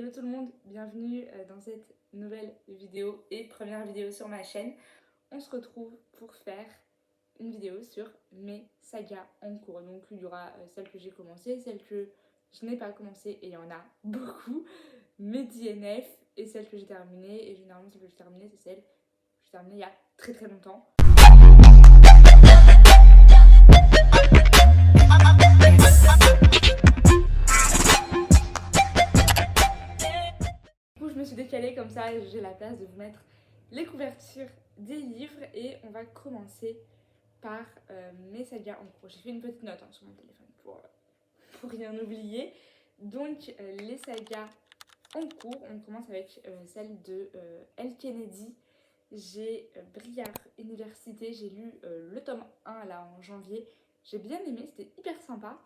Hello tout le monde, bienvenue dans cette nouvelle vidéo et première vidéo sur ma chaîne. On se retrouve pour faire une vidéo sur mes sagas en cours. Donc il y aura celle que j'ai commencée, celle que je n'ai pas commencée et il y en a beaucoup, mes DNF et celle que j'ai terminée. Et généralement celle que j'ai terminée c'est celle que j'ai terminée il y a très longtemps. Je me suis décalée comme ça, j'ai la place de vous mettre les couvertures des livres et on va commencer par mes sagas en cours. J'ai fait une petite note sur mon téléphone pour rien oublier. Donc les sagas en cours, on commence avec celle de Elle Kennedy. J'ai Briare Université, j'ai lu le tome 1 là en janvier. J'ai bien aimé, c'était hyper sympa.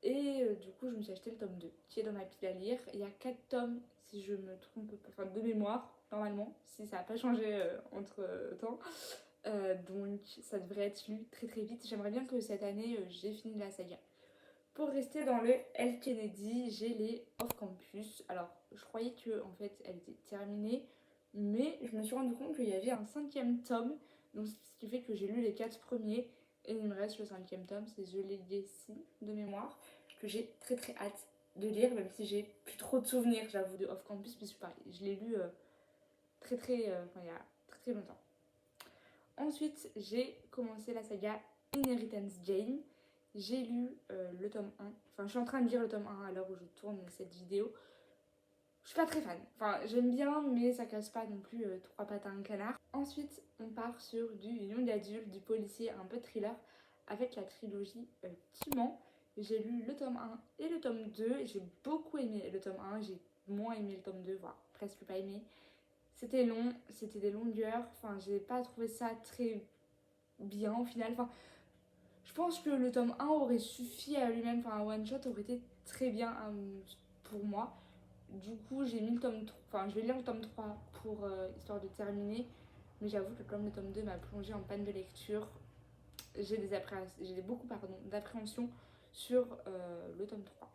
Et du coup, je me suis acheté le tome 2 qui est dans ma pile à lire. Il y a 4 tomes, si je me trompe, enfin de mémoire, normalement, si ça n'a pas changé entre temps. Donc ça devrait être lu très vite. J'aimerais bien que cette année, j'ai fini la saga. Pour rester dans le Elle Kennedy, j'ai les Off Campus. Alors, je croyais que en fait, elle était terminée, mais je me suis rendu compte qu'il y avait un 5e tome. Donc, ce qui fait que j'ai lu les 4 premiers et il me reste le 5e tome, c'est The Legacy de mémoire, que j'ai très hâte de lire, même si j'ai plus trop de souvenirs, j'avoue, de Off Campus, parce que je l'ai lu il y a très longtemps. Ensuite, j'ai commencé la saga Inheritance Game. J'ai lu le tome 1. Enfin, je suis en train de lire le tome 1 à l'heure où je tourne cette vidéo. Je suis pas très fan. Enfin, j'aime bien, mais ça casse pas non plus 3 pattes à un canard. Ensuite, on part sur du young adulte, du policier, un peu thriller, avec la trilogie Qui ment. J'ai lu le tome 1 et le tome 2. Et j'ai beaucoup aimé le tome 1. J'ai moins aimé le tome 2, voire presque pas aimé. C'était long, c'était des longueurs. Enfin, j'ai pas trouvé ça très bien au final. Enfin, je pense que le tome 1 aurait suffi à lui-même, enfin un one shot aurait été très bien pour moi. Du coup, j'ai mis le tome 3, enfin je vais lire le tome 3 pour histoire de terminer, mais j'avoue que comme le tome 2 m'a plongé en panne de lecture, j'ai beaucoup d'appréhension sur le tome 3.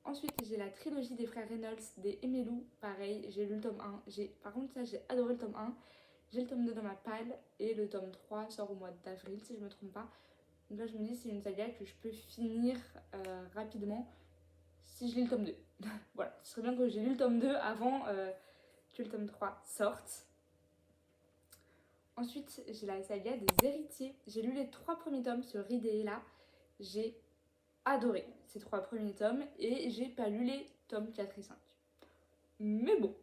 Ensuite, j'ai la trilogie des frères Reynolds, des Emilou, pareil, j'ai lu le tome 1, par contre ça j'ai adoré le tome 1, j'ai le tome 2 dans ma palle et le tome 3 sort au mois d'avril si je me trompe pas. Donc là, je me dis, c'est une saga que je peux finir rapidement si je lis le tome 2. Voilà, ce serait bien que j'ai lu le tome 2 avant que le tome 3 sorte. Ensuite, j'ai la saga des héritiers. J'ai lu les 3 premiers tomes sur Ridéa. J'ai adoré ces 3 premiers tomes et j'ai pas lu les tomes 4 et 5. Mais bon,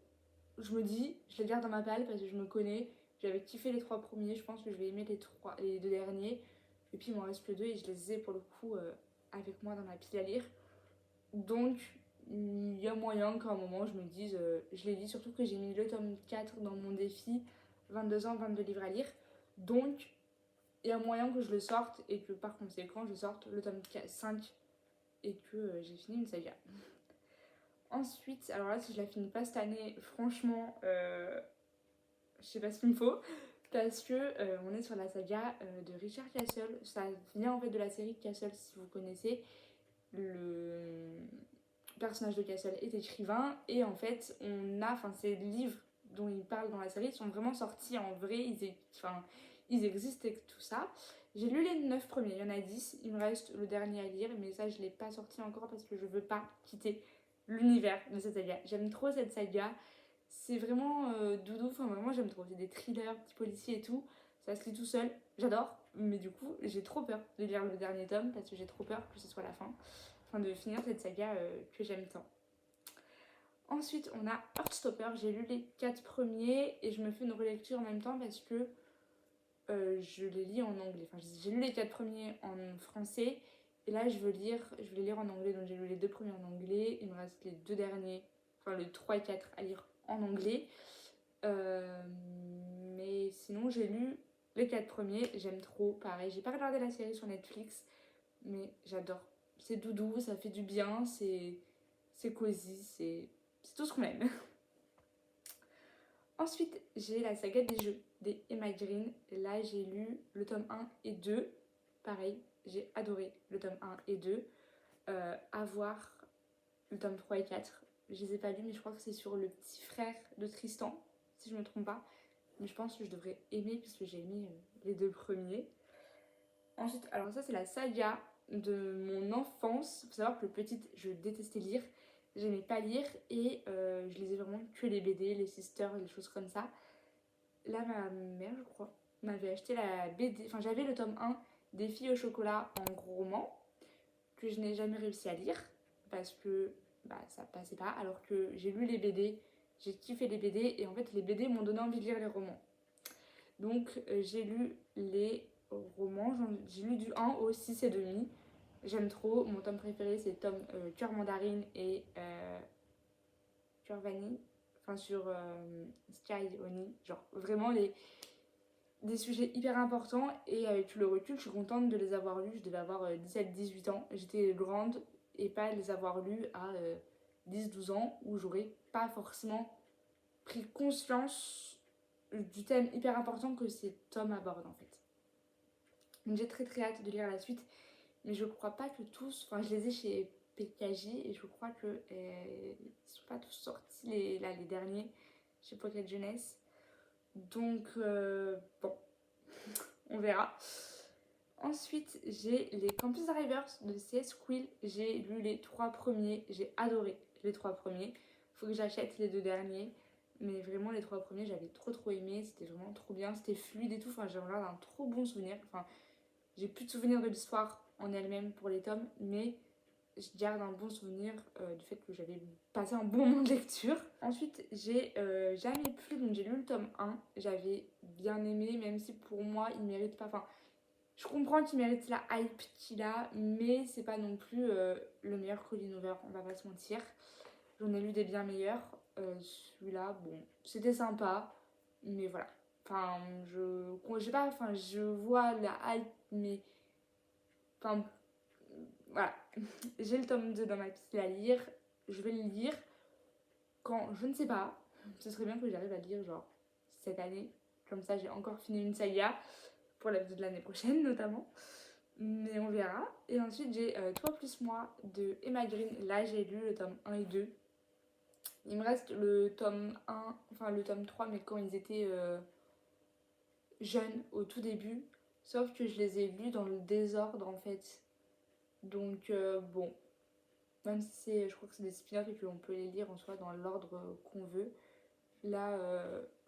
je me dis, je les garde dans ma palle parce que je me connais. J'avais kiffé les 3 premiers, je pense que je vais aimer les 2 derniers. Et puis il m'en reste que 2 et je les ai pour le coup avec moi dans ma pile à lire. Donc il y a moyen qu'à un moment je me dise, je l'ai dit, surtout que j'ai mis le tome 4 dans mon défi 22 ans, 22 livres à lire. Donc il y a moyen que je le sorte et que par conséquent je sorte le tome 5 et que j'ai fini une saga. Ensuite, alors là si je la finis pas cette année, franchement, je sais pas ce qu'il me faut. Parce que on est sur la saga de Richard Castle. Ça vient en fait de la série Castle, si vous connaissez. Le personnage de Castle est écrivain et en fait ces livres dont il parle dans la série sont vraiment sortis en vrai, ils existent et tout ça. J'ai lu les 9 premiers, il y en a 10, il me reste le dernier à lire, mais ça je l'ai pas sorti encore parce que je veux pas quitter l'univers de cette saga. J'aime trop cette saga, c'est vraiment doudou, enfin vraiment j'aime trop, c'est des thrillers, petits policiers et tout, ça se lit tout seul, j'adore, mais du coup j'ai trop peur de lire le dernier tome parce que j'ai trop peur que ce soit la fin, enfin de finir cette saga que j'aime tant. Ensuite on a Heartstopper, j'ai lu les 4 premiers et je me fais une relecture en même temps parce que je les lis en anglais, enfin j'ai lu les 4 premiers en français et là je vais les lire en anglais, donc j'ai lu les 2 premiers en anglais, il me reste les 2 derniers, enfin le 3 et 4 à lire en anglais. Mais sinon j'ai lu les 4 premiers, j'aime trop, pareil, j'ai pas regardé la série sur Netflix, mais j'adore. C'est doudou, ça fait du bien, c'est cosy, c'est tout ce qu'on aime. Ensuite, j'ai la saga des jeux, des Emma Green. Là, j'ai lu le tome 1 et 2. Pareil, j'ai adoré le tome 1 et 2. À voir le tome 3 et 4. je les ai pas lus, mais je crois que c'est sur le petit frère de Tristan, si je me trompe pas. Mais je pense que je devrais aimer, puisque j'ai aimé les 2 premiers. Ensuite, alors ça c'est la saga de mon enfance. Il faut savoir que le petit, je détestais lire. J'aimais pas lire et je lisais vraiment que les BD, les sisters, les choses comme ça. Là, ma mère, je crois, m'avait acheté la BD. Enfin, j'avais le tome 1 des filles au chocolat en gros roman que je n'ai jamais réussi à lire parce que bah, ça passait pas. Alors que j'ai lu les BD, j'ai kiffé les BD et en fait, les BD m'ont donné envie de lire les romans. Donc, j'ai lu les romans, j'ai lu du 1 au 6 et demi. J'aime trop. Mon tome préféré, c'est le tome Cœur Mandarine et Cœur Vanille. Enfin, sur Sky Oni. Genre, vraiment des sujets hyper importants. Et avec tout le recul, je suis contente de les avoir lus. Je devais avoir 17-18 ans. J'étais grande et pas les avoir lus à 10-12 ans où j'aurais pas forcément pris conscience du thème hyper important que ces tomes abordent en fait. Donc j'ai très très hâte de lire la suite. Mais je crois pas que tous, enfin je les ai chez PKJ et je crois que ils sont pas tous sortis les derniers chez Pocket Jeunesse. Donc bon, on verra. Ensuite, j'ai les Campus Drivers de CS Quill. J'ai lu les 3 premiers, j'ai adoré les 3 premiers. Faut que j'achète les 2 derniers. Mais vraiment, les 3 premiers, j'avais trop aimé. C'était vraiment trop bien. C'était fluide et tout. Enfin, j'ai encore un trop bon souvenir. Enfin, j'ai plus de souvenirs de l'histoire en elle-même pour les tomes, mais je garde un bon souvenir du fait que j'avais passé un bon moment de lecture. Ensuite, j'ai jamais plus, donc j'ai lu le tome 1, j'avais bien aimé, même si pour moi, il mérite pas, enfin, je comprends qu'il mérite la hype qu'il a, mais c'est pas non plus le meilleur Colin Hoover, on va pas se mentir. J'en ai lu des bien meilleurs, celui-là, bon, c'était sympa, mais voilà. Enfin, je vois la hype, mais enfin, voilà. J'ai le tome 2 dans ma pile à lire. Je vais le lire quand je ne sais pas. Ce serait bien que j'arrive à le lire genre cette année. Comme ça, j'ai encore fini une saga pour la vidéo de l'année prochaine notamment. Mais on verra. Et ensuite, j'ai Toi plus moi de Emma Green. Là, j'ai lu le tome 1 et 2. Il me reste le tome 1, enfin le tome 3, mais quand ils étaient jeunes au tout début. Sauf que je les ai lus dans le désordre en fait. Donc bon, même si je crois que c'est des spin-offs et qu'on peut les lire en soi dans l'ordre qu'on veut. Là,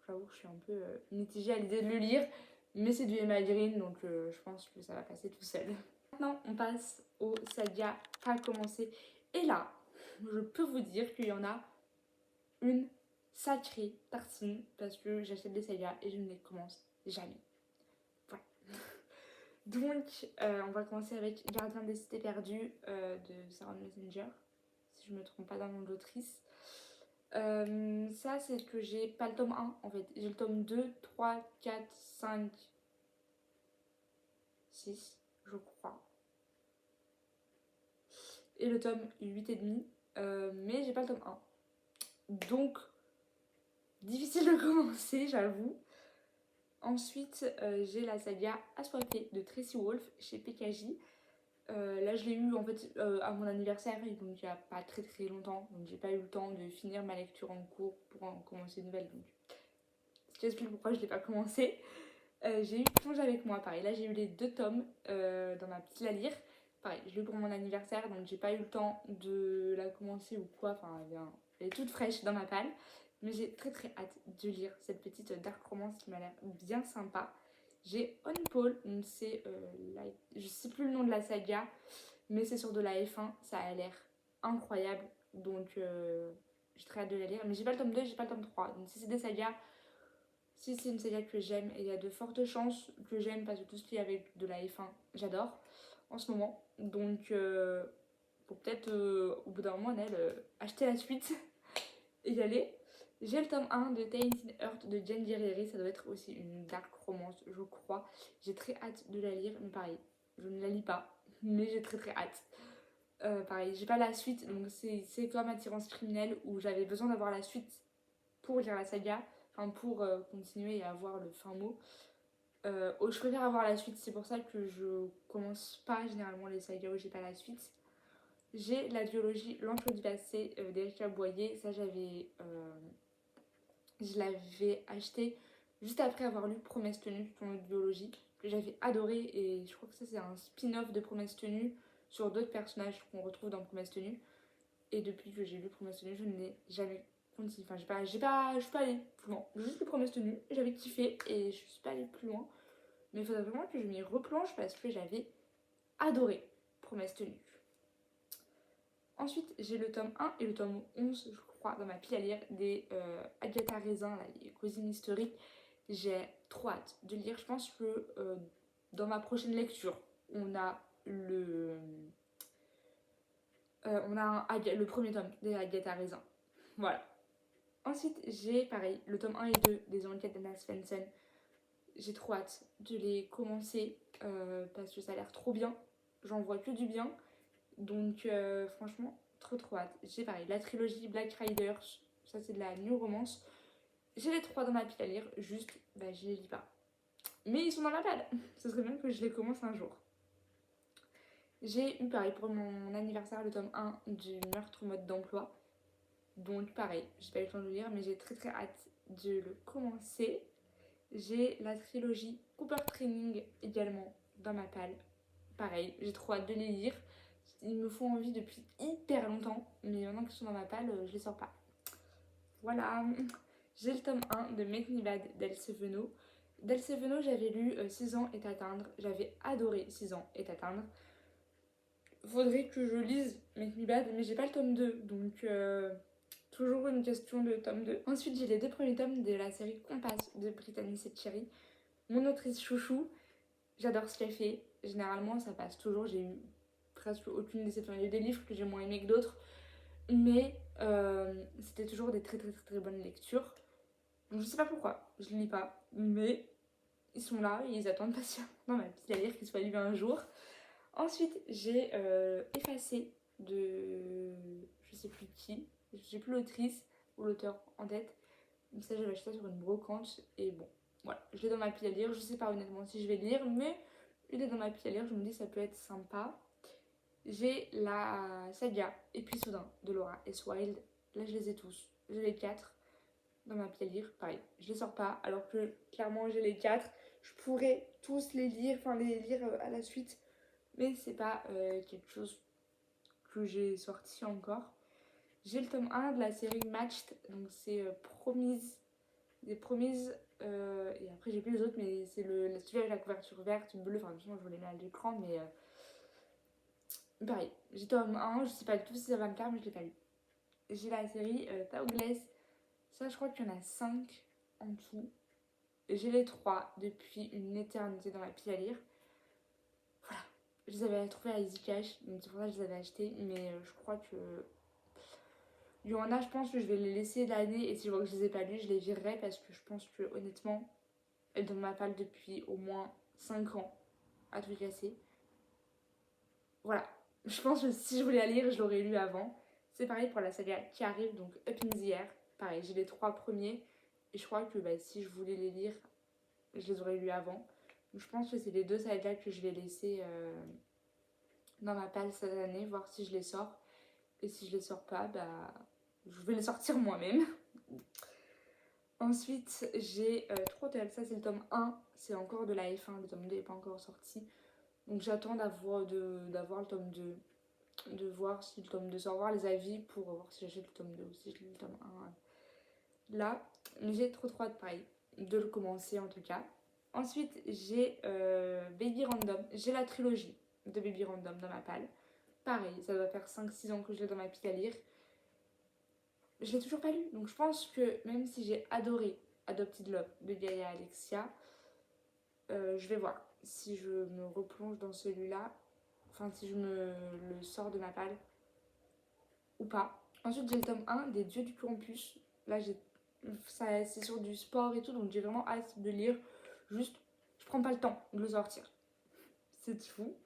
j'avoue que je suis un peu mitigée à l'idée de le lire, mais c'est du Emma Green, donc je pense que ça va passer tout seul. Maintenant, on passe aux sagas pas commencé. Et là, je peux vous dire qu'il y en a une sacrée tartine, parce que j'achète des sagas et je ne les commence jamais. Voilà. Donc, on va commencer avec Gardien des cités perdues de Sarah Messenger, si je me trompe pas d'un nom d'autrice. Ça, c'est que j'ai pas le tome 1 en fait. J'ai le tome 2, 3, 4, 5, 6, je crois. Et le tome 8 et demi. Mais j'ai pas le tome 1. Donc, difficile de commencer, j'avoue. Ensuite, j'ai la saga Assoiffée de Tracy Wolff chez PKJ. Là, je l'ai eu en fait à mon anniversaire, donc il n'y a pas très longtemps. Donc, j'ai pas eu le temps de finir ma lecture en cours pour en commencer une nouvelle. Donc, ce qui explique pourquoi je l'ai pas commencé. J'ai eu Plonge avec moi, pareil. Là, j'ai eu les 2 tomes dans ma pile à lire. Pareil, je l'ai eu pour mon anniversaire, donc j'ai pas eu le temps de la commencer ou quoi. Enfin, elle est toute fraîche dans ma palle. Mais j'ai très hâte de lire cette petite dark romance qui m'a l'air bien sympa. J'ai On Paul, c'est je sais plus le nom de la saga, mais c'est sur de la F1, ça a l'air incroyable. Donc j'ai très hâte de la lire. Mais j'ai pas le tome 2, j'ai pas le tome 3. Donc si c'est des sagas, si c'est une saga que j'aime, et il y a de fortes chances que j'aime parce que tout ce qui est avec de la F1, j'adore en ce moment. Donc, pour peut-être au bout d'un moment, acheter la suite et y aller. J'ai le tome 1 de Tainted Earth de Jen Guerrieri, ça doit être aussi une dark romance, je crois. J'ai très hâte de la lire, mais pareil, je ne la lis pas, mais j'ai très hâte. Pareil, j'ai pas la suite, donc c'est comme Attirance criminelle où j'avais besoin d'avoir la suite pour lire la saga. Enfin, pour continuer et avoir le fin mot. Je préfère avoir la suite, c'est pour ça que je commence pas généralement les sagas où j'ai pas la suite. J'ai la duologie L'Enclos du passé d'Erika Boyer. Ça, je l'avais acheté juste après avoir lu Promesse tenue, ton autre duologie, que j'avais adoré. Et je crois que ça, c'est un spin-off de Promesse tenue sur d'autres personnages qu'on retrouve dans Promesse tenue. Et depuis que j'ai lu Promesse tenue, je n'ai jamais continué. Enfin, je suis pas allée plus loin. J'ai juste lu Promesse tenue, j'avais kiffé et je suis pas allée plus loin. Mais il faudrait vraiment que je m'y replonge parce que j'avais adoré Promesse tenue. Ensuite, j'ai le tome 1 et le tome 11, je crois, dans ma pile à lire, des Agatha Raisin, là, les cousines historiques. J'ai trop hâte de lire. Je pense que dans ma prochaine lecture, on a le premier tome des Agatha Raisin. Voilà. Ensuite, j'ai pareil, le tome 1 et 2 des enquêtes d'Anna Svensson. J'ai trop hâte de les commencer parce que ça a l'air trop bien. J'en vois que du bien. Donc franchement, trop hâte. J'ai pareil, la trilogie Black Riders, ça c'est de la new romance. J'ai les 3 dans ma pile à lire, juste, je les lis pas. Mais ils sont dans ma pile. Ce serait bien que je les commence un jour. J'ai eu pareil pour mon anniversaire le tome 1 du Meurtre mode d'emploi. Donc pareil, j'ai pas eu le temps de le lire, mais j'ai très hâte de le commencer. J'ai la trilogie Cooper Training également dans ma palle. Pareil, j'ai trop hâte de les lire. Ils me font envie depuis hyper longtemps, mais maintenant qu'ils sont dans ma palle, je les sors pas. Voilà. J'ai le tome 1 de Make Me Bad d'Else Venot. D'Else Venot, j'avais lu 6 ans est atteindre. J'avais adoré 6 ans est atteindre. Faudrait que je lise Make Me Bad, mais j'ai pas le tome 2, donc toujours une question de tome 2. Ensuite, j'ai les 2 premiers tomes de la série Compass de Brittany Setcheri. Mon autrice chouchou, j'adore ce qu'elle fait. Généralement, ça passe toujours. J'ai eu presque aucune déception. Il y a eu des livres que j'ai moins aimés que d'autres, mais c'était toujours des très bonnes lectures. Donc, je sais pas pourquoi, je lis pas, mais ils sont là et ils attendent patiemment dans ma pile à lire qu'ils soient lus un jour. Ensuite, j'ai Effacé de je sais plus qui, je sais plus l'autrice ou l'auteur en tête. Donc ça, j'avais acheté ça sur une brocante et bon, voilà, je l'ai dans ma pile à lire. Je sais pas honnêtement si je vais lire, mais il est dans ma pile à lire. Je me dis ça peut être sympa. J'ai la saga Et puis soudain de Laura S. Wilde. Là, je les ai tous. J'ai les 4 dans ma pile à lire. Pareil, je les sors pas alors que clairement j'ai les 4. Je pourrais tous les lire, enfin les lire à la suite, mais c'est pas quelque chose que j'ai sorti encore. J'ai le tome 1 de la série Matched, donc c'est des Promises, et après j'ai plus les autres, mais c'est celui avec la couverture verte, bleue, enfin de toute façon je vous les mets à l'écran, mais pareil, j'ai tome 1, je sais pas du tout si ça va me plaire, mais je l'ai pas lu. J'ai la série Taoglès, ça je crois qu'il y en a 5 en dessous. J'ai les 3 depuis une éternité dans ma pile à lire. Voilà, je les avais trouvés à Easy Cash, donc c'est pour ça que je les avais achetés, mais je crois que il y en a, je pense que je vais les laisser l'année et si je vois que je les ai pas lus, je les virerai parce que je pense que honnêtement, elles donnent ma palle depuis au moins 5 ans à tout casser. Voilà, je pense que si je voulais la lire, je l'aurais lu avant. C'est pareil pour la saga qui arrive, donc Up in the Air. Pareil, j'ai les 3 premiers et je crois que si je voulais les lire, je les aurais lus avant. Donc je pense que c'est les 2 sagas que je vais laisser dans ma palle cette année, voir si je les sors. Et si je les sors pas, je vais les sortir moi-même. Ensuite, j'ai Throttle, ça c'est le tome 1, c'est encore de la F1, le tome 2 n'est pas encore sorti. Donc j'attends d'avoir le tome 2, de voir si le tome 2 sort, voir les avis pour voir si j'achète le tome 2 ou si je lis le tome 1 là. Mais j'ai trop hâte, pareil, de le commencer en tout cas. Ensuite, j'ai Baby Random, j'ai la trilogie de Baby Random dans ma palle. Pareil, ça doit faire 5-6 ans que je l'ai dans ma pile à lire. Je l'ai toujours pas lu, donc je pense que même si j'ai adoré Adopted Love de Gaia Alexia, je vais voir si je me replonge dans celui-là, enfin si je me le sors de ma palle ou pas. Ensuite j'ai le tome 1 des Dieux du Campus. Là c'est sur du sport et tout, donc j'ai vraiment hâte de lire. Juste, je prends pas le temps de le sortir. C'est fou.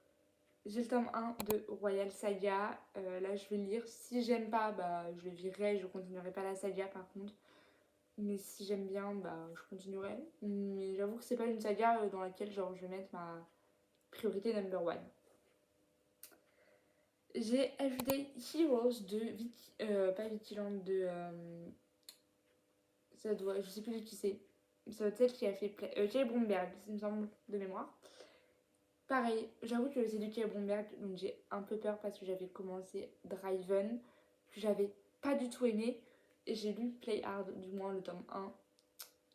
J'ai le tome 1 de Royal Saga. Là, je vais le lire. Si j'aime pas, je le virerai. Je continuerai pas la saga par contre. Mais si j'aime bien, je continuerai. Mais j'avoue que c'est pas une saga dans laquelle je vais mettre ma priorité number one. J'ai Everyday Heroes de pas Vigilant, de ça doit, je sais plus de qui c'est. Ça doit être celle qui a fait Kelly Bromberg, il me semble, de mémoire. Pareil, j'avoue que c'est du Kelly Bromberg, donc j'ai un peu peur parce que j'avais commencé Driven, que j'avais pas du tout aimé, et j'ai lu Play Hard, du moins le tome 1,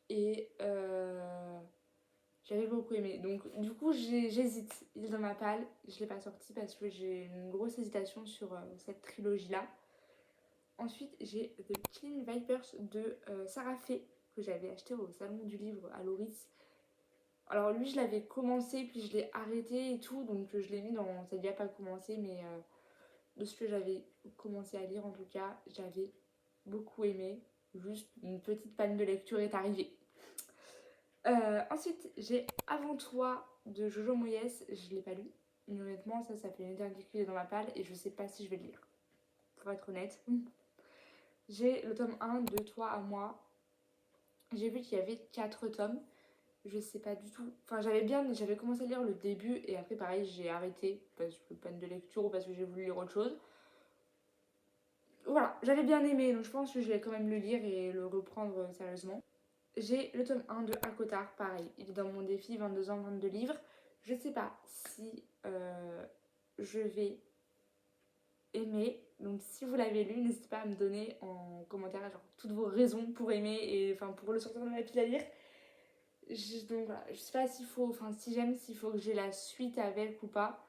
et j'avais beaucoup aimé. Donc du coup j'hésite, il est dans ma palle, je l'ai pas sorti parce que j'ai une grosse hésitation sur cette trilogie-là. Ensuite, j'ai The Killing Vipers de Sarah Fay, que j'avais acheté au salon du livre à Loris. Alors lui, je l'avais commencé, puis je l'ai arrêté et tout, donc je l'ai mis dans... Ça n'a pas commencé, mais de ce que j'avais commencé à lire, en tout cas, j'avais beaucoup aimé. Juste une petite panne de lecture est arrivée. Ensuite, j'ai Avant toi de Jojo Moyes, je ne l'ai pas lu. Mais honnêtement, ça fait une éternité qu'il est dans ma palle et je ne sais pas si je vais le lire. Pour être honnête. J'ai le tome 1 de Toi à moi. J'ai vu qu'il y avait 4 tomes. Je sais pas du tout. Enfin, j'avais commencé à lire le début et après, pareil, j'ai arrêté parce que panne de lecture ou parce que j'ai voulu lire autre chose. Voilà, j'avais bien aimé, donc je pense que je vais quand même le lire et le reprendre sérieusement. J'ai le tome 1 de Akotar, pareil. Il est dans mon défi 22 ans, 22 livres. Je sais pas si je vais aimer. Donc si vous l'avez lu, n'hésitez pas à me donner en commentaire genre, toutes vos raisons pour aimer et enfin pour le sortir de ma pile à lire. Donc voilà, je sais pas s'il faut, enfin si j'aime, s'il faut que j'ai la suite avec ou pas.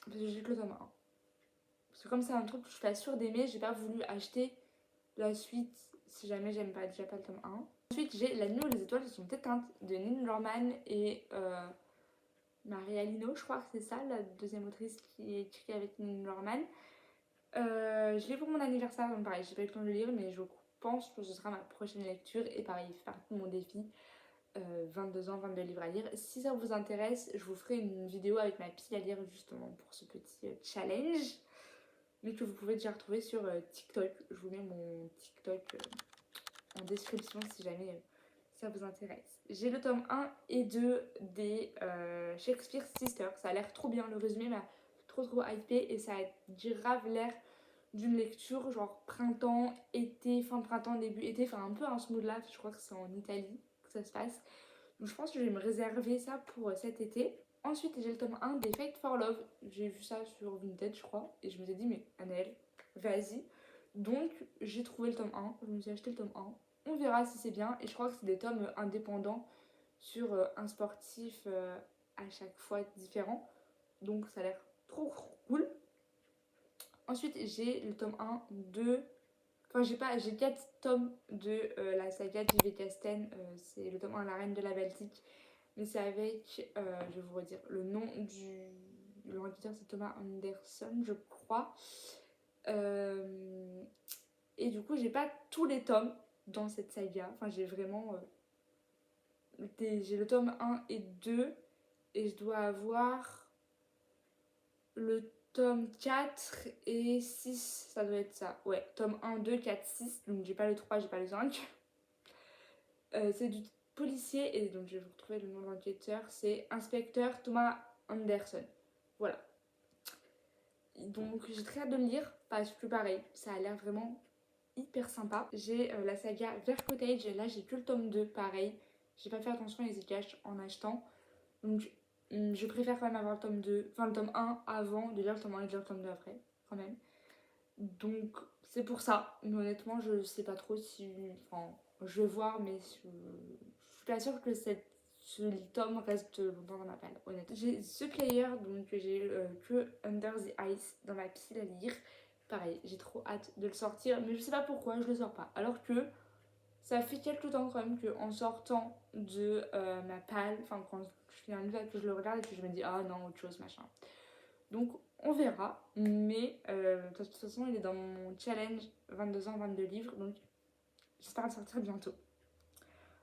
Parce que j'ai que le tome 1. Parce que comme c'est un truc que je suis pas sûre d'aimer, j'ai pas voulu acheter la suite si jamais j'aime pas déjà pas le tome 1. Ensuite j'ai La nuit où les étoiles se sont éteintes de Neil Norman et Maria Lino, je crois que c'est ça, la deuxième autrice qui est écrite avec Neil Norman. Je l'ai pour mon anniversaire, donc pareil, j'ai pas eu le temps de le lire, mais je pense que ce sera ma prochaine lecture. Et pareil, il fait partie de mon défi 22 ans, 22 livres à lire. Si ça vous intéresse, je vous ferai une vidéo avec ma pile à lire justement pour ce petit challenge. Mais que vous pouvez déjà retrouver sur TikTok. Je vous mets mon TikTok en description si jamais ça vous intéresse. J'ai le tome 1 et 2 des Shakespeare Sisters. Ça a l'air trop bien, le résumé m'a trop hypé et ça a grave l'air d'une lecture genre printemps, été, fin printemps, début été, enfin un peu un ce mood là, je crois que c'est en Italie que ça se passe. Donc je pense que je vais me réserver ça pour cet été. Ensuite j'ai le tome 1 des Fate for Love, j'ai vu ça sur Vinted je crois, et je me suis dit mais Annelle, vas-y. Donc j'ai trouvé le tome 1, je me suis acheté le tome 1, on verra si c'est bien, et je crois que c'est des tomes indépendants sur un sportif à chaque fois différent, donc ça a l'air trop cool. Ensuite, j'ai le tome 1 de... Enfin, j'ai 4 tomes de la saga J.V. Casten. C'est le tome 1, La Reine de la Baltique. Mais c'est avec, je vais vous redire, le nom du... Le éditeur, c'est Thomas Anderson, je crois. Et du coup, j'ai pas tous les tomes dans cette saga. Enfin, j'ai vraiment... J'ai le tome 1 et 2. Et je dois avoir le tome 4 et 6, ça doit être ça. Ouais, tome 1, 2, 4, 6. Donc j'ai pas le 3, j'ai pas le 5. C'est du policier et donc je vais vous retrouver le nom de l'enquêteur. C'est inspecteur Thomas Anderson. Voilà. Donc j'ai très hâte de le lire parce que pareil, ça a l'air vraiment hyper sympa. J'ai la saga Vert Cottage. Là j'ai que le tome 2, pareil. J'ai pas fait attention à les caches en achetant. Donc je préfère quand même avoir le tome 2, enfin le tome 1 avant de lire le tome 1 et de lire le tome 2 après, quand même. Donc c'est pour ça. Mais honnêtement, je sais pas trop si... Enfin, je vais voir, mais je suis pas sûre que ce tome reste longtemps dans ma palle, honnêtement. J'ai The Player, donc j'ai que Under the Ice dans ma pile à lire. Pareil, j'ai trop hâte de le sortir, mais je sais pas pourquoi je le sors pas. Alors que ça fait quelques temps quand même qu'en sortant de ma palle, enfin quand je fais un livre que je le regarde et que je me dis ah non autre chose machin. Donc on verra, mais de toute façon il est dans mon challenge 22 ans 22 livres, donc j'espère le sortir bientôt.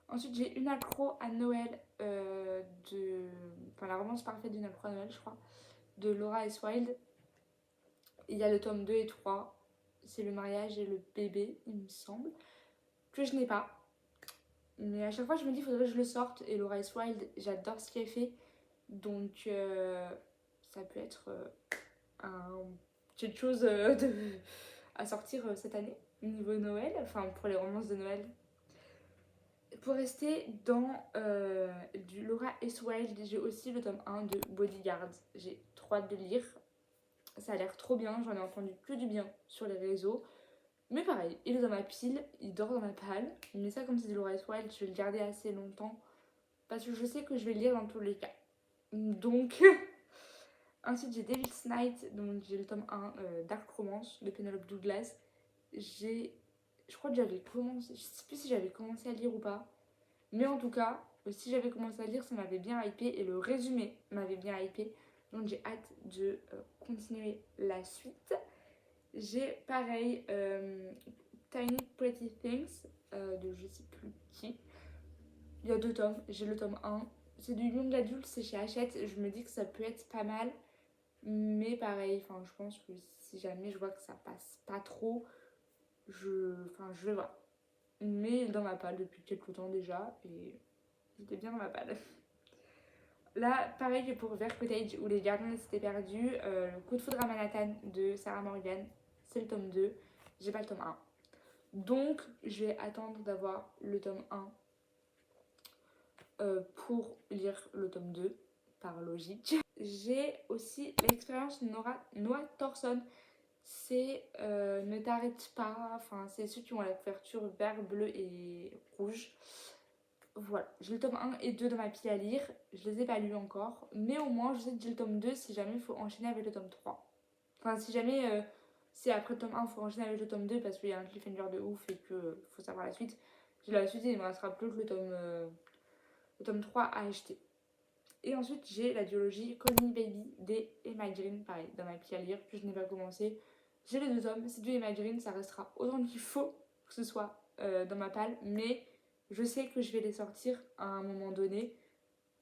Ensuite j'ai Une accro à Noël enfin la romance parfaite d'une accro à Noël je crois, de Laura S. Wilde. Il y a le tome 2 et 3, c'est le mariage et le bébé il me semble, que je n'ai pas. Mais à chaque fois, je me dis, il faudrait que je le sorte. Et Laura S. Wilde, j'adore ce qu'elle fait. Donc, ça peut être un petites choses à sortir cette année, niveau Noël, enfin pour les romances de Noël. Pour rester dans du Laura S. Wilde, j'ai aussi le tome 1 de Bodyguard. J'ai trop hâte de lire. Ça a l'air trop bien, j'en ai entendu que du bien sur les réseaux. Mais pareil, il est dans ma pile, il dort dans ma palle. Mais ça, comme c'est du Laura S. Wilde, je vais le garder assez longtemps. Parce que je sais que je vais le lire dans tous les cas. Donc, ensuite j'ai Devil's Night, donc j'ai le tome 1 Dark Romance de Penelope Douglas. Je crois que j'avais commencé, je sais plus si j'avais commencé à lire ou pas. Mais en tout cas, si j'avais commencé à lire, ça m'avait bien hypé et le résumé m'avait bien hypé. Donc j'ai hâte de continuer la suite. J'ai pareil Tiny Pretty Things de je sais plus qui. Il y a 2 tomes, j'ai le tome 1. C'est du young adulte, c'est chez Hachette. Je me dis que ça peut être pas mal. Mais pareil, je pense que si jamais je vois que ça passe pas trop, je vais voir. Mais dans ma palle depuis quelques temps déjà et j'étais bien dans ma palle. Là, pareil que pour Vert Cottage où les gardiens s'étaient perdus, le coup de foudre à Manhattan de Sarah Morgan, c'est le tome 2. J'ai pas le tome 1. Donc, je vais attendre d'avoir le tome 1 pour lire le tome 2, par logique. J'ai aussi l'expérience Noah Thorson. C'est Ne t'arrête pas, c'est ceux qui ont la couverture vert, bleu et rouge. Voilà, j'ai le tome 1 et 2 dans ma pile à lire. Je les ai pas lus encore, mais au moins je sais que j'ai le tome 2 si jamais il faut enchaîner avec le tome 3. Si jamais c'est après le tome 1, il faut enchaîner avec le tome 2 parce qu'il y a un cliffhanger de ouf et qu'il faut savoir la suite. J'ai la suite et il me restera plus que le tome 3 à acheter. Et ensuite, j'ai la duologie Call Me Baby des Emma Green, pareil, dans ma pile à lire, que je n'ai pas commencé. J'ai les 2 tomes, c'est du Emma Green, ça restera autant qu'il faut que ce soit dans ma palle, mais je sais que je vais les sortir à un moment donné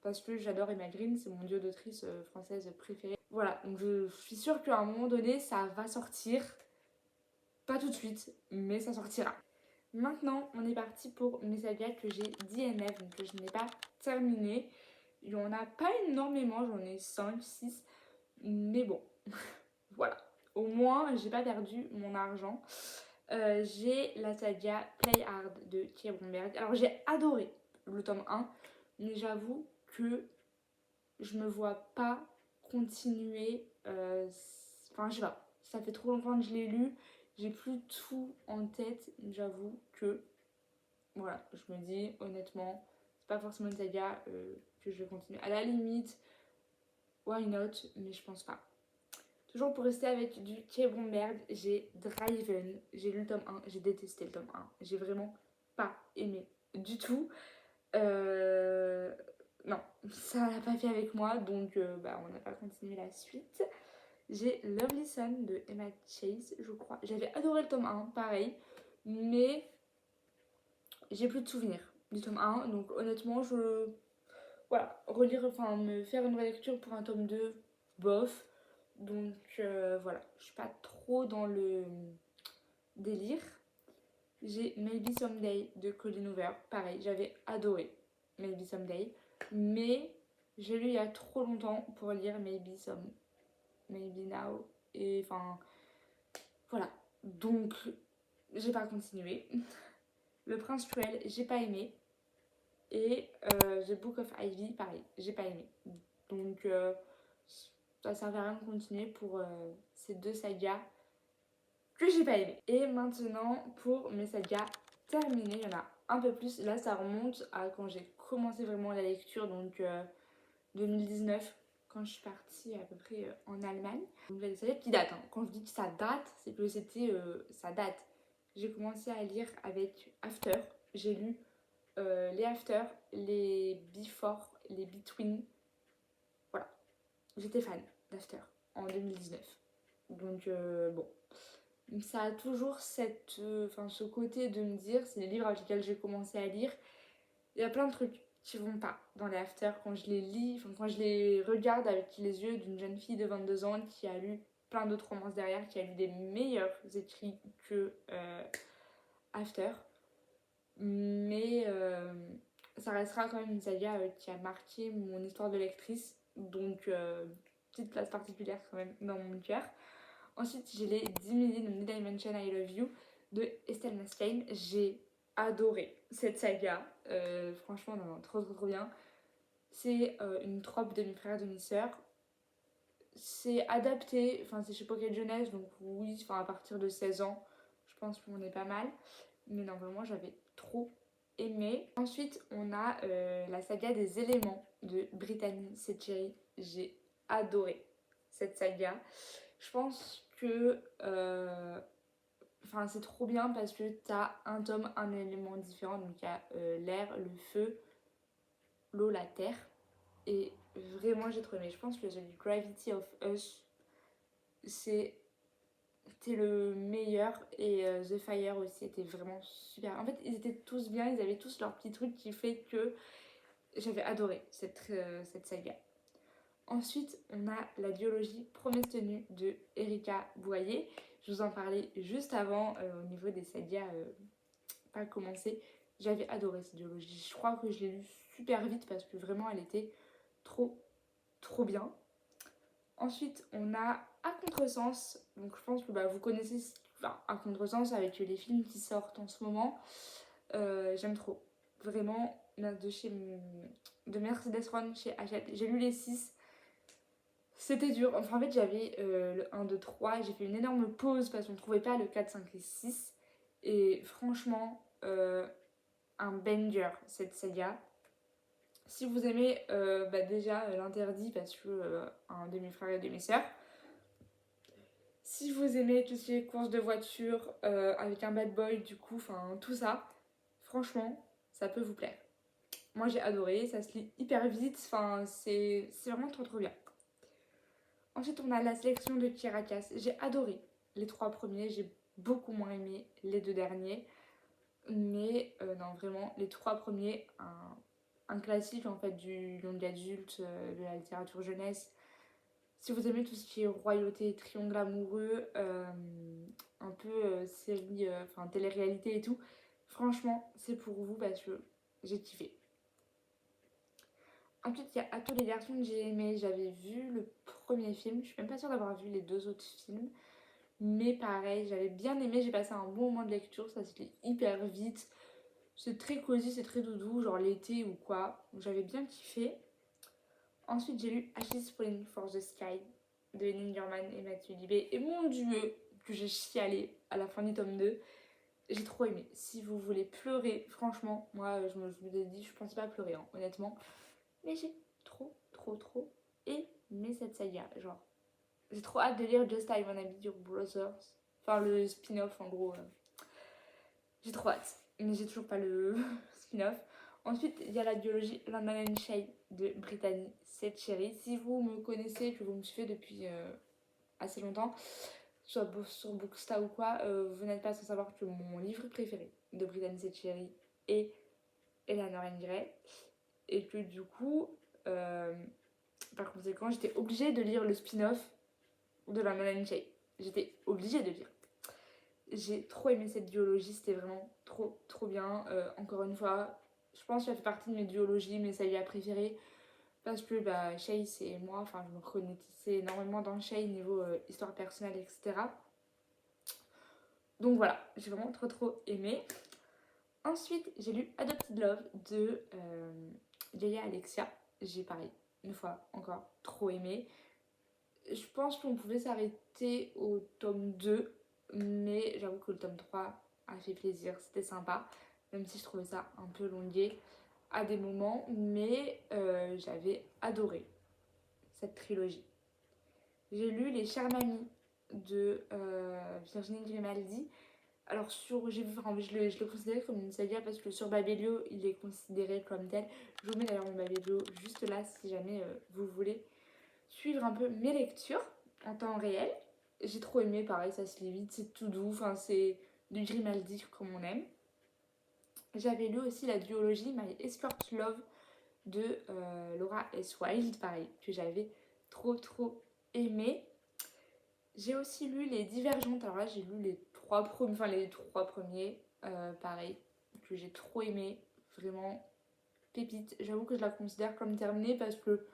parce que j'adore Emma Green, c'est mon duo d'autrice française préférée. Voilà, donc je suis sûre qu'à un moment donné, ça va sortir. Pas tout de suite, mais ça sortira. Maintenant, on est parti pour mes sagas que j'ai DNF, donc que je n'ai pas terminé. Il n'y en a pas énormément, j'en ai 5, 6, mais bon, voilà. Au moins, j'ai pas perdu mon argent. J'ai la saga Play Hard de Kia Bromberg. Alors, j'ai adoré le tome 1, mais j'avoue que je me vois pas continuer. Je sais pas, ça fait trop longtemps que je l'ai lu. J'ai plus tout en tête, j'avoue que. Voilà, je me dis honnêtement, c'est pas forcément une saga que je vais continuer. À la limite, why not, mais je pense pas. Toujours pour rester avec du Kay Bromberg, j'ai Driven, j'ai lu le tome 1, j'ai détesté le tome 1, j'ai vraiment pas aimé du tout. Non, ça l'a pas fait avec moi, donc on n'a pas continué la suite. J'ai Lovely Son de Emma Chase, je crois. J'avais adoré le tome 1, pareil, mais j'ai plus de souvenirs du tome 1, donc honnêtement, me faire une relecture pour un tome 2, bof. Donc voilà, je suis pas trop dans le délire. J'ai Maybe Someday de Colleen Hoover, pareil, j'avais adoré Maybe Someday, mais j'ai lu il y a trop longtemps pour lire Maybe Now, et voilà, donc j'ai pas continué. Le Prince Cruel, j'ai pas aimé, et The Book of Ivy, pareil, j'ai pas aimé. Donc ça servait à rien de continuer pour ces 2 sagas que j'ai pas aimé. Et maintenant, pour mes sagas terminées, il y en a un peu plus. Là, ça remonte à quand j'ai commencé vraiment la lecture, donc 2019, quand je suis partie à peu près en Allemagne. Donc là, des sagas qui datent. Quand je dis que ça date, c'est que ça date. J'ai commencé à lire avec After. J'ai lu les After, les Before, les Between. Voilà. J'étais fan d'After en 2019. Donc bon. Ça a toujours ce côté de me dire, c'est les livres avec lesquels j'ai commencé à lire, il y a plein de trucs qui vont pas dans les After quand je les lis, quand je les regarde avec les yeux d'une jeune fille de 22 ans qui a lu plein d'autres romances derrière, qui a lu des meilleurs écrits que After. Mais ça restera quand même une saga qui a marqué mon histoire de lectrice, donc petite place particulière quand même dans mon cœur. Ensuite, j'ai les 10 milliers de Need I Mention I Love You de Estelle Mascane. J'ai adoré cette saga. Franchement, non, trop bien. C'est une trope demi-frère, demi-sœur. C'est adapté, enfin c'est chez Pocket Jeunesse, donc oui, enfin à partir de 16 ans, je pense qu'on est pas mal. Mais non, vraiment, j'avais trop aimé. Ensuite, on a la saga des éléments de Brittany Setcheri. J'ai adoré cette saga. Je pense que c'est trop bien parce que t'as un tome, un élément différent. Donc il y a l'air, le feu, l'eau, la terre. Et vraiment, j'ai trop aimé. Je pense que The Gravity of Us, c'était le meilleur. Et The Fire aussi était vraiment super. En fait, ils étaient tous bien. Ils avaient tous leur petit truc qui fait que j'avais adoré cette saga. Ensuite, on a la duologie Promesse tenue de Erika Boyer. Je vous en parlais juste avant au niveau des sagas pas commencé. J'avais adoré cette duologie. Je crois que je l'ai lue super vite parce que vraiment elle était trop bien. Ensuite, on a À Contresens. Donc je pense que vous connaissez À Contresens avec les films qui sortent en ce moment. J'aime trop. Vraiment, de Mercedes Ron chez Hachette. J'ai lu les 6. C'était dur. Enfin, en fait, j'avais le 1, 2, 3. J'ai fait une énorme pause parce qu'on ne trouvait pas le 4, 5 et 6. Et franchement, un banger cette saga. Si vous aimez déjà l'interdit parce que un demi-frère et demi-sœur. Si vous aimez tout ce qui est course de voiture avec un bad boy, du coup, enfin tout ça, franchement, ça peut vous plaire. Moi j'ai adoré, ça se lit hyper vite, enfin c'est vraiment trop bien. Ensuite, on a la sélection de Kirakas. J'ai adoré les 3 premiers, j'ai beaucoup moins aimé les 2 derniers. Mais non, vraiment, les 3 premiers, un classique en fait du young adulte, de la littérature jeunesse. Si vous aimez tout ce qui est royauté, triangle amoureux, un peu série, télé-réalité et tout, franchement, c'est pour vous parce que j'ai kiffé. Ensuite, il y a À tous les garçons que j'ai aimé. J'avais vu le premier film, je suis même pas sûre d'avoir vu les 2 autres films. Mais pareil, j'avais bien aimé, j'ai passé un bon moment de lecture, ça se lit hyper vite. C'est très cosy, c'est très doudou, genre l'été ou quoi. J'avais bien kiffé. Ensuite, j'ai lu Ashes Falling for the Sky de Henning German et Mathieu Libé. Et mon dieu, que j'ai chialé à la fin du tome 2. J'ai trop aimé. Si vous voulez pleurer, franchement, moi je me l'ai dit, je pensais pas pleurer, hein, honnêtement. Mais j'ai trop aimé cette saga. Genre, j'ai trop hâte de lire Just I Wanna Be Your Brothers. Enfin, le spin-off en gros. J'ai trop hâte. Mais j'ai toujours pas le spin-off. Ensuite, il y a la duologie London and Shade de Brittany Setcheri. Si vous me connaissez, que vous me suivez depuis assez longtemps, soit sur Booksta ou quoi, vous n'êtes pas sans savoir que mon livre préféré de Brittany Setcheri est Eleanor Grey. Et que du coup, par conséquent, j'étais obligée de lire le spin-off de London and Shade. J'étais obligée de lire. J'ai trop aimé cette duologie, c'était vraiment trop bien. Encore une fois, je pense que ça fait partie de mes duologies, mes sagas préférées. Parce que Chase et moi, enfin je me reconnaissais énormément dans Chase niveau histoire personnelle, etc. Donc voilà, j'ai vraiment trop aimé. Ensuite, j'ai lu Adopted Love de Yaya Alexia. J'ai pareil, une fois encore, trop aimé. Je pense qu'on pouvait s'arrêter au tome 2. Mais j'avoue que le tome 3 a fait plaisir, c'était sympa. Même si je trouvais ça un peu longué à des moments. Mais j'avais adoré cette trilogie. J'ai lu Les Chères Mamies de Virginie Grimaldi. Alors je le considérais comme une saga parce que sur Babelio, il est considéré comme tel. Je vous mets d'ailleurs mon Babelio juste là si jamais vous voulez suivre un peu mes lectures en temps réel. J'ai trop aimé, pareil, ça se lit vite, c'est tout doux, enfin c'est du Grimaldi comme on aime. J'avais lu aussi la duologie My Escort Love de Laura S. Wilde, pareil, que j'avais trop aimé. J'ai aussi lu Les Divergentes, alors là j'ai lu les trois premiers, pareil, que j'ai trop aimé, vraiment pépite. J'avoue que je la considère comme terminée parce que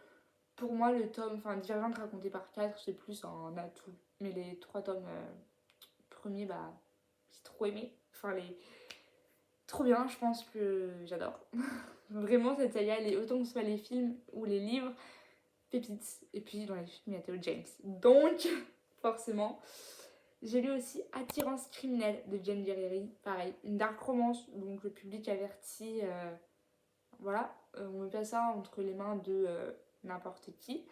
pour moi le tome, Divergente raconté par 4, c'est plus un atout Mais les 3 tomes premiers, bah, j'ai trop aimé. Enfin, trop bien, je pense que j'adore. Vraiment, cette saga, elle est autant que ce soit les films ou les livres, pépites. Et puis, dans les films, il y a Theo James. Donc, forcément. J'ai lu aussi Attirance criminelle de Jane Guerrieri. Pareil, une dark romance, donc le public averti. Voilà, on met pas ça entre les mains de n'importe qui.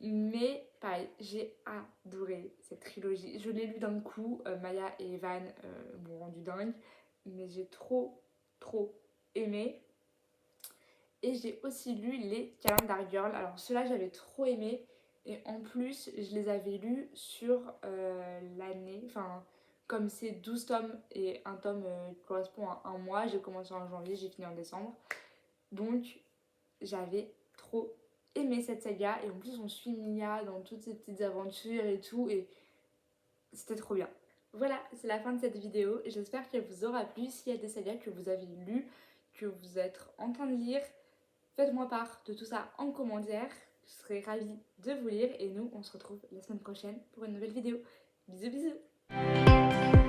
Mais pareil, j'ai adoré cette trilogie. Je l'ai lu d'un coup. Maya et Evan m'ont rendu dingue. Mais j'ai trop aimé. Et j'ai aussi lu les Calendar Girls. Alors ceux-là, j'avais trop aimé. Et en plus, je les avais lus sur l'année. Enfin, comme c'est 12 tomes et un tome correspond à un mois, j'ai commencé en janvier, j'ai fini en décembre. Donc, j'avais trop aimé cette saga. Et en plus, on suit Mia dans toutes ses petites aventures et tout. Et c'était trop bien. Voilà, c'est la fin de cette vidéo. J'espère qu'elle vous aura plu. S'il y a des sagas que vous avez lues, que vous êtes en train de lire, faites-moi part de tout ça en commentaire. Je serai ravie de vous lire. Et nous, on se retrouve la semaine prochaine pour une nouvelle vidéo. Bisous bisous.